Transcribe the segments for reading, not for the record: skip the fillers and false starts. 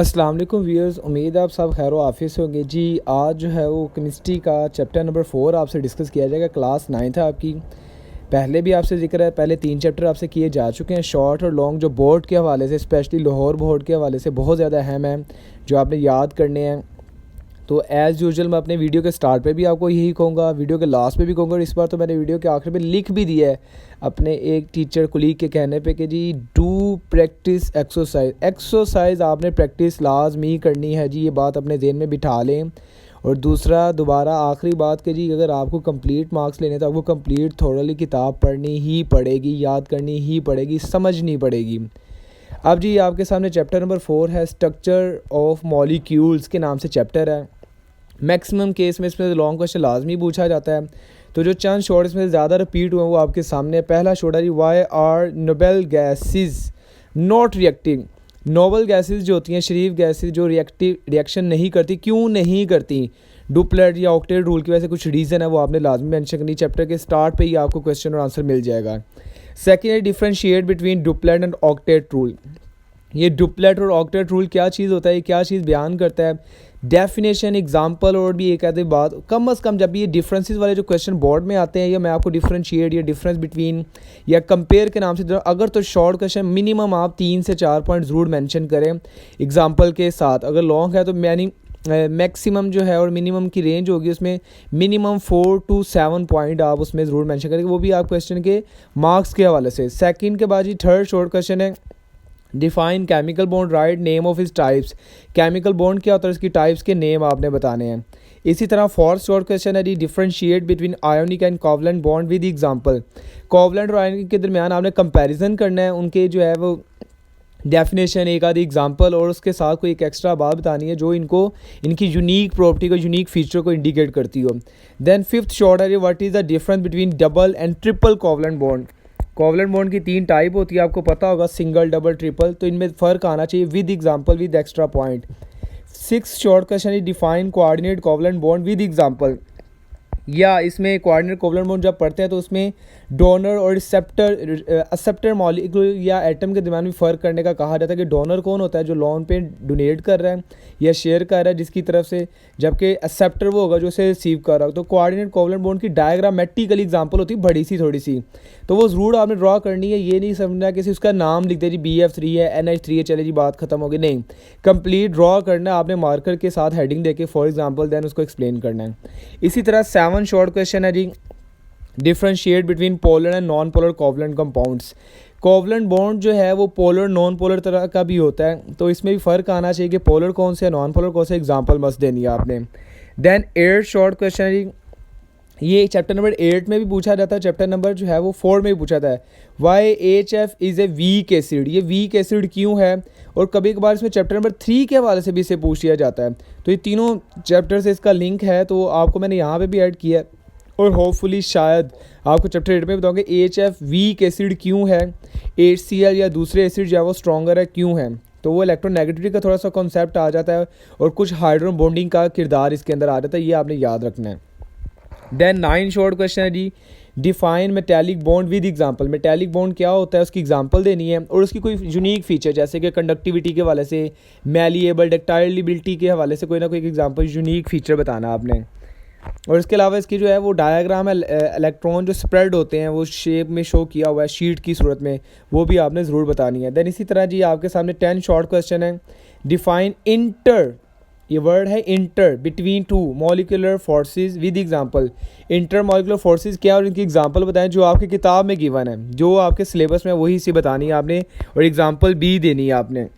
अस्सलाम वालेकुम व्यूअर्स, उम्मीद है आप सब खैर आफिस होंगे जी। आज जो है वो केमिस्ट्री का चैप्टर नंबर 4 आपसे डिस्कस किया जाएगा। क्लास 9 है आपकी। पहले भी आपसे जिक्र है, पहले 3 चैप्टर आपसे किए जा चुके हैं, शॉर्ट और लॉन्ग, जो बोर्ड के हवाले से, स्पेशली लाहौर बोर्ड के हवाले से बहुत ज़्यादा अहम है, जो आपने याद करने हैं। तो एज़ यूजुअल मैं अपने वीडियो के स्टार्ट पे भी आपको यही कहूँगा, वीडियो के लास्ट पे भी कहूँगा, और इस बार तो मैंने वीडियो के आखिर में लिख भी दिया है अपने एक टीचर कुलीग के कहने पे कि जी डू प्रैक्टिस एक्सरसाइज आपने प्रैक्टिस लाजमी करनी है जी। ये बात अपने ज़हन में बिठा लें। और दूसरा, दोबारा आखिरी बात कि जी अगर आपको कंप्लीट मार्क्स लेने तो आपको कंप्लीट थोरली किताब पढ़नी ही पड़ेगी, याद करनी ही पड़ेगी, समझनी पड़ेगी। अब जी आपके सामने चैप्टर नंबर 4 है, स्ट्रक्चर ऑफ मॉलिक्यूल्स के नाम से चैप्टर है। मैक्सिमम केस में इसमें लॉन्ग क्वेश्चन लाजमी पूछा जाता है। तो जो चंद शॉर्ट इसमें ज़्यादा रिपीट हुए हैं वो आपके सामने। पहला शॉर्ट है जी, why are noble gases not reacting. Noble gases जो होती हैं, शरीफ गैसेज जो रिएक्शन नहीं करती, क्यों नहीं करती? डुप्लेट या ऑक्टेट रूल की वजह से कुछ रीज़न है, वो आपने लाजमी मेंशन करनी। चैप्टर के स्टार्ट पे ही आपको क्वेश्चन और आंसर मिल जाएगा। सेकेंड है, differentiate between duplet and octet rule. ये डुप्लेट और ऑक्टेट रूल क्या चीज़ होता है, ये क्या चीज़ बयान करता है, डेफिनेशन, एग्जांपल, और भी एक आधी बात। कम से कम जब ये डिफरेंसेस वाले जो क्वेश्चन बोर्ड में आते हैं, या मैं आपको डिफरेंशिएट या डिफरेंस बिटवीन या कंपेयर के नाम से अगर तो शॉर्ट क्वेश्चन मिनिमम आप 3 से 4 पॉइंट ज़रूर मेंशन करें एग्जांपल के साथ। अगर लॉन्ग है तो मैक्सिमम जो है और मिनिमम की रेंज होगी, उसमें मिनिमम 4 to 7 पॉइंट आप उसमें ज़रूर मेंशन करेंगे, वो भी आप क्वेश्चन के मार्क्स के हवाले से। सेकंड के बाद जी थर्ड शॉर्ट क्वेश्चन है, define chemical bond, write name of इस टाइप्स। केमिकल बॉन्ड क्या होता है, इसकी टाइप्स के नेम आपने बताने हैं। इसी तरह फोर्थ शॉर्ट क्वेश्चन है जी, differentiate between ionic and covalent bond with example. Covalent और आयोनिक के दरमियान आपने कंपैरिजन करना है, उनके जो है वो डेफिनेशन, एक आधी एग्जांपल, और उसके साथ कोई एक एक्स्ट्रा बात बतानी है जो इनको, इनकी यूनिक प्रॉपर्टी को, यूनिक फीचर को इंडिकेट करती हो। देन फिफ्थ शॉर्ट है, what is the difference between double and triple covalent bond. Covalent bond की 3 टाइप होती है, आपको पता होगा, सिंगल, डबल, ट्रिपल, तो इनमें फ़र्क आना चाहिए with example, with extra point. Six short question is, define coordinate covalent bond with example. या इसमें कोऑर्डिनेट कोवलेंट बॉन्ड जब पढ़ते हैं तो उसमें डोनर और एक्सेप्टर मॉलिक्यूल या एटम के दरमियान भी फ़र्क करने का कहा जाता है कि डोनर कौन होता है, जो लोन पे डोनेट कर रहा है या शेयर कर रहा है जिसकी तरफ से, जबकि एक्सेप्टर वो होगा जो उसे रिसीव कर रहा हो। तो कोऑर्डिनेट कोवलेंट बॉन्ड की डायग्रामेटिकल एग्जांपल होती है बड़ी सी थोड़ी सी, तो वो ज़रूर आपने ड्रॉ करनी है। ये नहीं समझना कि उसका नाम लिख दे जी BF3 है, NH3 है, चले जी बात खत्म होगी, नहीं, कंप्लीट ड्रॉ करना है आपने मार्कर के साथ, हेडिंग देके फॉर एग्जांपल, देन उसको एक्सप्लेन करना है। इसी तरह 7 शॉर्ट क्वेश्चन है जी, differentiate between polar and non polar covalent compounds. Covalent bond जो है वो पोलर नॉन पोलर तरह का भी होता है, तो इसमें भी फ़र्क आना चाहिए कि पोलर कौन से है, नॉन पोलर कौन से, एग्जांपल मस्त देनी है आपने। देन 8 शॉर्ट क्वेश्चन है जी, ये चैप्टर नंबर 8 में भी पूछा जाता है, चैप्टर नंबर जो है वो 4 में भी पूछा जाता है। Why HF is a weak acid, ये वीक एसिड क्यों है, और कभी कभार इसमें चैप्टर नंबर 3 के हवाले से भी इसे पूछ लिया जाता है। तो ये तीनों चैप्टर से इसका लिंक है, तो आपको मैंने यहाँ पे भी ऐड किया है, और होपफुली शायद आपको चैप्टर 8 में बताऊँगा HF वीक एसिड क्यों है, HCl या दूसरे एसिड जो है वो स्ट्रॉन्गर है क्यों है। तो वो इलेक्ट्रोनेगेटिविटी का थोड़ा सा कॉन्सेप्ट आ जाता है, और कुछ हाइड्रोजन बॉन्डिंग का किरदार इसके अंदर आ जाता है, ये आपने याद रखना है। देन 9 शॉर्ट क्वेश्चन है जी, define metallic bond with example. Metallic bond क्या होता है, उसकी एग्जांपल देनी है, और उसकी कोई यूनिक फीचर, जैसे कि कंडक्टिविटी के हवाले से, मैलिएबल, डक्टाइलिबिलिटी के हवाले से कोई ना कोई एग्जांपल, यूनिक फीचर बताना आपने। और इसके अलावा इसकी जो है वो डायग्राम है, इलेक्ट्रॉन जो स्प्रेड होते हैं वो शेप में शो किया हुआ है शीट की सूरत में, वो भी आपने ज़रूर बतानी है। देन इसी तरह जी आपके सामने 10 शॉर्ट क्वेश्चन है, डिफाइन इंटर, ये वर्ड है inter, between two molecular forces with example. Inter molecular forces क्या और इनकी एग्जांपल बताएं, जो आपकी किताब में गिवन है, जो आपके सिलेबस में वही सी बतानी है आपने, और एग्जांपल भी देनी है आपने।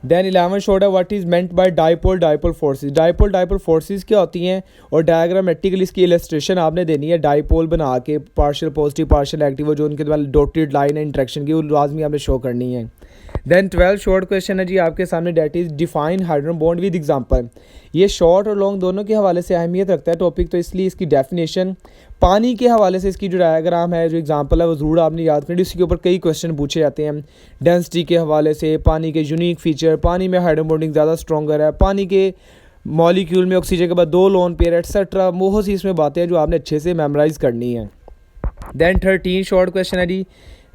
देन 11 शॉर्ट है, what is meant by dipole dipole forces. Dipole forces क्या होती हैं, और डायग्रामेटिकली इसकी इलस्ट्रेशन आपने देनी है, डाइपोल बना के, पार्शियल पॉजिटिव पार्शियल नेगेटिव, जो उनके द्वारा डॉटेड लाइन है इंट्रैक्शन की, वो लाजमी आपने शो करनी है। देन 12 शॉर्ट क्वेश्चन है जी आपके सामने, that is define hydrogen bond with example. ये शॉर्ट और लॉन्ग दोनों के हवाले से अहमियत रखता है टॉपिक, तो इसलिए इसकी डेफिनेशन, पानी के हवाले से इसकी जो डायग्राम है, जो एग्जांपल है, वो ज़रूर आपने याद करनी, इसके ऊपर कई क्वेश्चन पूछे जाते हैं। डेंसिटी के हवाले से, पानी के यूनिक फीचर, पानी में हाइड्रोजन बॉन्डिंग ज़्यादा स्ट्रॉन्गर है, पानी के मॉलिक्यूल में ऑक्सीजन के बाद 2 लोन पेयर, एटसेट्रा, बहुत सी इसमें बातें हैं जो आपने अच्छे से मेमोराइज़ करनी है। देन 13 शॉर्ट क्वेश्चन है जी,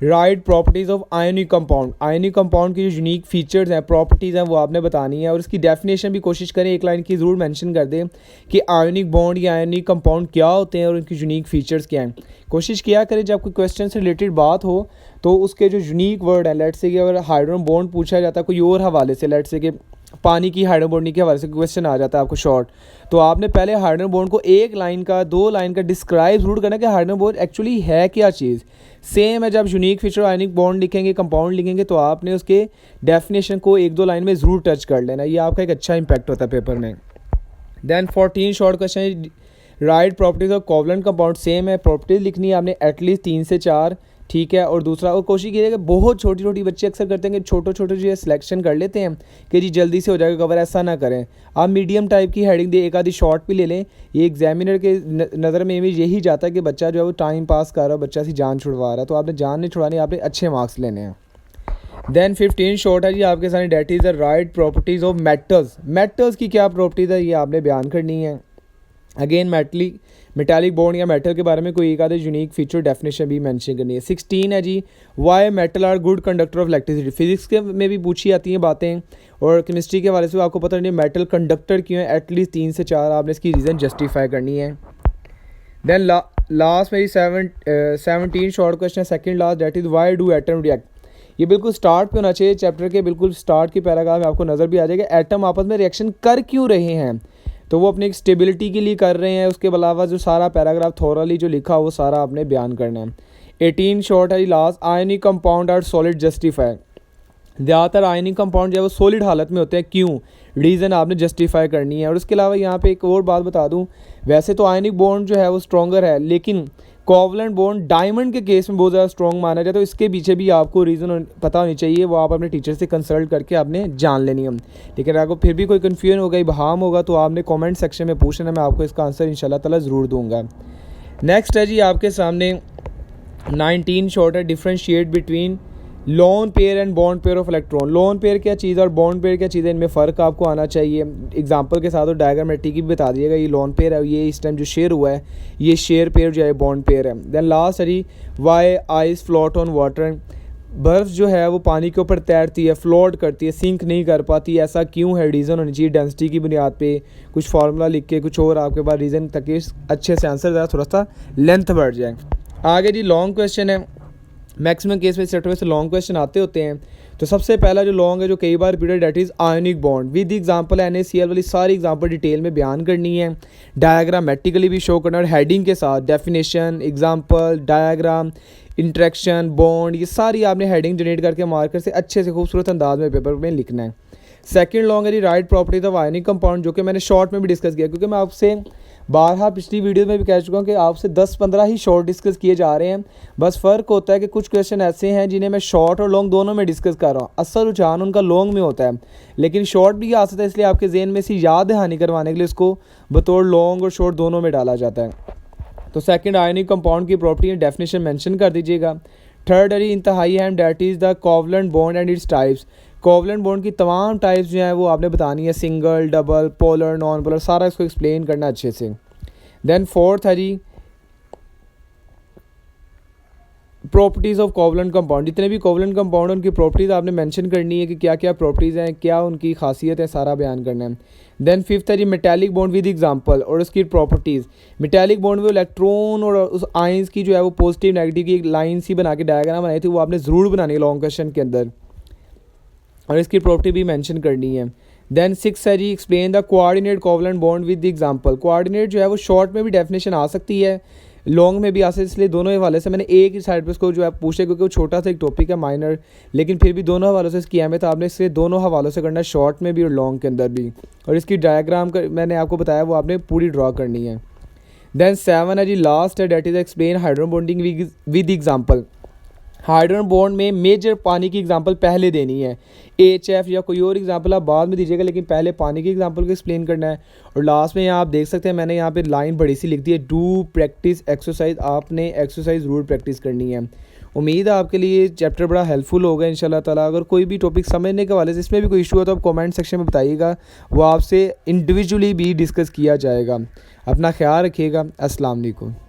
write properties of ionic compound, ionic compound की जो यूनिक फीचर्स हैं, प्रॉपर्टीज़ हैं, वो आपने बतानी है और इसकी डेफिनेशन भी कोशिश करें एक लाइन की ज़रूर मेंशन कर दें कि आयोनिक बॉन्ड या आयोनिक कंपाउंड क्या होते हैं और उनकी यूनिक फीचर्स क्या हैं। कोशिश किया करें जब कोई क्वेश्चन से रिलेटेड बात हो तो उसके जो यूनिक वर्ड है, लेट से कि अगर हाइड्रोजन बॉन्ड पूछा जाता है कोई और हवाले से, लेट से कि पानी की हाइड्रोजन बॉन्डिंग के हवाले से क्वेश्चन आ जाता है आपको शॉर्ट, तो आपने पहले हाइड्रोजन बॉन्ड को एक लाइन का, दो लाइन का डिस्क्राइब जरूर करना कि हाइड्रोजन बॉन्ड एक्चुअली है क्या चीज़। सेम है जब यूनिक फीचर आयनिक बॉन्ड लिखेंगे, कंपाउंड लिखेंगे, तो आपने उसके डेफिनेशन को एक दो लाइन में ज़रूर टच कर लेना, ये आपका एक अच्छा इंपैक्ट होता है पेपर में। Then 14 short question, write properties of covalent compound. Same है, प्रॉपर्टीज़ लिखनी है आपने एटलीस्ट 3 से 4, ठीक है। और दूसरा, और कोशिश कीजिएगा, बहुत छोटी छोटी बच्चे अक्सर करते हैं कि छोटे छोटे जो सिलेक्शन कर लेते हैं कि जी जल्दी से हो जाएगा कवर, ऐसा ना करें। आप मीडियम टाइप की हेडिंग दे, एक आधी शॉर्ट भी ले लें। ये एग्जामिनर के नज़र में यही जाता है कि बच्चा जो है वो टाइम पास कर रहा है, बच्चा सी जान छुड़वा रहा है, तो आपने जान नहीं छुड़ानी, आपने अच्छे मार्क्स लेने हैं। देन 15 शॉर्ट है जी आपके सामने, that is the right properties of metals. Metals की क्या प्रॉपर्टीज़ है ये आपने बयान करनी है। अगेन मेटालिक बॉन्ड या मेटल के बारे में कोई एक आधे यूनिक फीचर डेफिनेशन भी मेंशन करनी है। 16 है जी, why metal are good conductor of electricity. Physics के में भी पूछी जाती हैं बातें और केमिस्ट्री के हवाले से आपको पता नहीं मेटल कंडक्टर क्यों है, एटलीस्ट 3 से 4 आपने इसकी रीज़न जस्टिफाई करनी है। देन लास्ट मेरी 17 शॉर्ट क्वेश्चन है, second last, that is why do atom react. ये बिल्कुल स्टार्ट पे होना चाहिए, चैप्टर के बिल्कुल स्टार्ट की पैराग्राफ में आपको नज़र भी आ जाएगा, एटम आपस में रिएक्शन कर क्यों रहे हैं, तो वो अपनी स्टेबिलिटी के लिए कर रहे हैं। उसके अलावा जो सारा पैराग्राफ थोरली जो लिखा वो सारा आपने बयान करना है। 18 शॉर्ट है last, ionic compound are solid justify. ज़्यादातर आयनिक कंपाउंड जो है वो सॉलिड हालत में होते हैं, क्यों, रीज़न आपने जस्टिफाई करनी है। और उसके अलावा यहाँ पे एक और बात बता दूँ, वैसे तो आयनिक बॉन्ड जो है वो स्ट्रॉन्गर है, लेकिन कोवलेंट बॉन्ड डायमंड के केस में बहुत ज़्यादा स्ट्रॉन्ग माना जाए, तो इसके पीछे भी आपको रीज़न पता होनी चाहिए, वो आप अपने टीचर से कंसल्ट करके आपने जान लेनी है। लेकिन आपको फिर भी कोई कन्फ्यूजन होगा, इबहाम होगा, तो आपने कमेंट सेक्शन में पूछना, मैं आपको इसका आंसर इंशाल्लाह ताला ज़रूर दूंगा। नेक्स्ट है जी आपके सामने 19 शॉर्ट है, differentiate between lone pair and bond pair of electron. Lone pair क्या चीज़ और बॉन्ड पेयर क्या चीज़ है, इनमें फ़र्क आपको आना चाहिए। एग्जांपल के साथ और डायग्रामेटिक भी बता दिएगा, ये लोन पेयर है, ये इस टाइम जो शेयर हुआ है ये शेयर पेयर जो है बॉन्ड पेयर है। देन लास्ट है जी, why ice float on water. बर्फ़ जो है वो पानी के ऊपर तैरती है, फ्लोट करती है, सिंक नहीं कर पाती, ऐसा क्यों है, रीज़न होनी चाहिए डेंसिटी की बुनियाद पे, कुछ फार्मूला लिख के कुछ और आपके पास रीज़न, ताकि अच्छे से आंसर ज़रा थोड़ा सा लेंथ बढ़ जाए। आगे जी लॉन्ग क्वेश्चन है, मैक्सिमम केस में सेट से लॉन्ग क्वेश्चन आते होते हैं। तो सबसे पहला जो लॉन्ग है जो कई बार repeated, that is ionic bond with example NaCl वाली सारी एग्जांपल डिटेल में बयान करनी है, डायग्रामेटिकली भी शो करना और हेडिंग के साथ definition, example, diagram, interaction, bond, ये सारी आपने हेडिंग जनरेट करके मार्कर से अच्छे से खूबसूरत अंदाज में पेपर में लिखना है। सेकंड लॉन्ग है जी, write properties of ionic compound, जो कि मैंने शॉर्ट में भी डिस्कस किया, क्योंकि मैं आपसे बारहा पिछली वीडियो में भी कह चुका हूँ कि आपसे 10-15 ही शॉर्ट डिस्कस किए जा रहे हैं। बस फ़र्क होता है कि कुछ क्वेश्चन ऐसे हैं जिन्हें मैं शॉर्ट और लॉन्ग दोनों में डिस्कस कर रहा हूँ, असल रुझान उनका लॉन्ग में होता है, लेकिन शॉर्ट भी आ सकता है, इसलिए आपके जहन में से याद दहानी करवाने के लिए इसको बतौर लॉन्ग और शॉर्ट दोनों में डाला जाता है। तो सेकंड, आयनिक कंपाउंड की प्रॉपर्टी डेफिनेशन मेंशन कर दीजिएगा। थर्ड है इंतहाई अहम, date is the covalent bond and its types. Covalent bond की तमाम टाइप्स जो हैं वो आपने बतानी है, single, double, polar, non polar, सारा इसको एक्सप्लेन करना अच्छे से। देन फोर्थ है जी प्रॉपर्टीज़ ऑफ कोवलेंट कंपाउंड, जितने भी कोवलेंट कंपाउंड उनकी प्रॉपर्टीज़ आपने मेंशन करनी है कि क्या क्या प्रॉपर्टीज़ हैं, क्या उनकी खासियत है, सारा बयान करना है। देन फिफ्थ है जी मेटालिक बॉन्ड विद एग्जांपल और उसकी प्रॉपर्टीज़। मेटालिक बॉन्ड में इलेक्ट्रॉन और उस आयंस की जो है वो पॉजिटिव नेगेटिव की एक लाइन सी बना के डायग्राम बनाई थी, वो आपने ज़रूर बनानी है लॉन्ग क्वेश्चन के अंदर, और इसकी प्रॉपर्टी भी मेंशन करनी है। देन सिक्स है जी explain the coordinate covalent bond with example. Coordinate जो है वो शॉर्ट में भी डेफिनेशन आ सकती है, लॉन्ग में भी आ सकती है, इसलिए दोनों हवाले से मैंने एक ही साइड पे उसको जो है पूछे, क्योंकि वो छोटा सा एक टॉपिक है माइनर, लेकिन फिर भी दोनों हवालों से इसकी अहमियत आपने इससे दोनों हवालों से करना है, शॉर्ट में भी और लॉन्ग के अंदर भी। और इसकी डायग्राम का मैंने आपको बताया वो आपने पूरी ड्रॉ करनी है। देन सेवन है जी लास्ट है, that is explain hydrogen bonding with example. Hydrogen bond में मेजर पानी की एग्जांपल पहले देनी है, HF या कोई और एग्जांपल आप बाद में दीजिएगा, लेकिन पहले पानी की एग्जांपल को एक्सप्लेन करना है। और लास्ट में यहाँ आप देख सकते हैं मैंने यहाँ पे लाइन बड़ी सी लिख दी है, डू प्रैक्टिस एक्सरसाइज, आपने एक्सरसाइज ज़रूर प्रैक्टिस करनी है। उम्मीद है आपके लिए चैप्टर बड़ा हेल्पफुल होगा इंशाल्लाह ताला। अगर कोई भी टॉपिक समझने के वाले से इसमें भी कोई इशू हो तो आप कमेंट सेक्शन में बताइएगा, वो आपसे इंडिविजुअली भी डिस्कस किया जाएगा। अपना ख्याल रखिएगा। अस्सलाम वालेकुम।